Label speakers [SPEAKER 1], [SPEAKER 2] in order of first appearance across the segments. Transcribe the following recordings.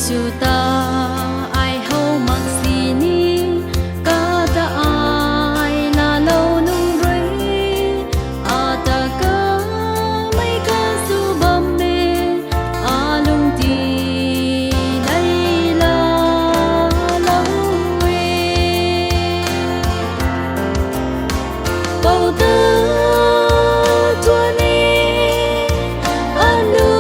[SPEAKER 1] Suta ai hau mang si ni ka ta ai la lo nung rei a ta ka mai ka su bam me a lung ti lai la lo we bao ta tua ni anu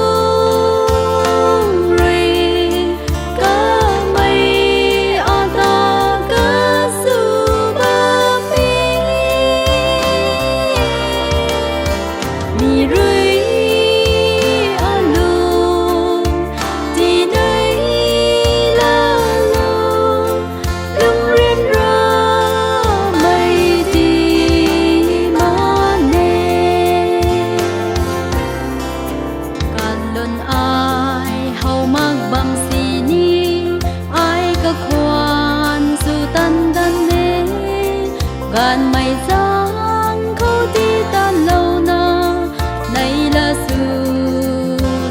[SPEAKER 1] gan mai giang khâu ti tan lâu na nay là su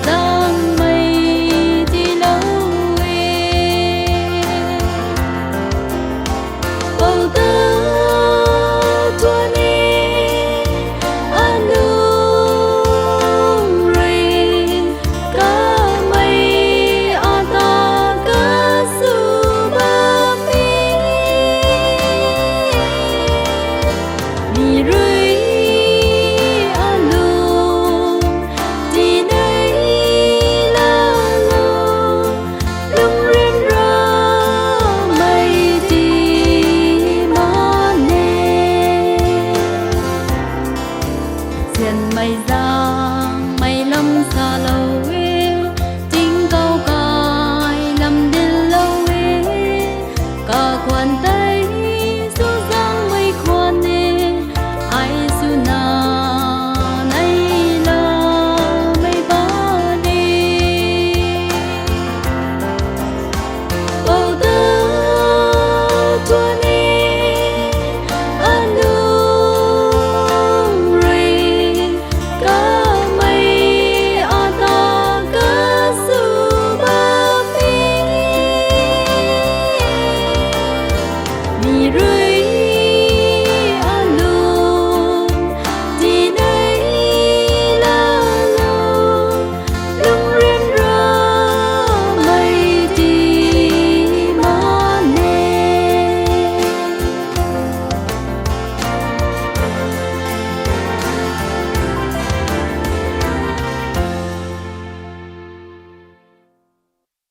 [SPEAKER 1] giang mai ti lâu we bao ta tua ni anu rei ka mai a ta ka su ba mi rui anu ti nei la lo lung rian ra mai ti ma ne xian mai giang mai lâm xa lâu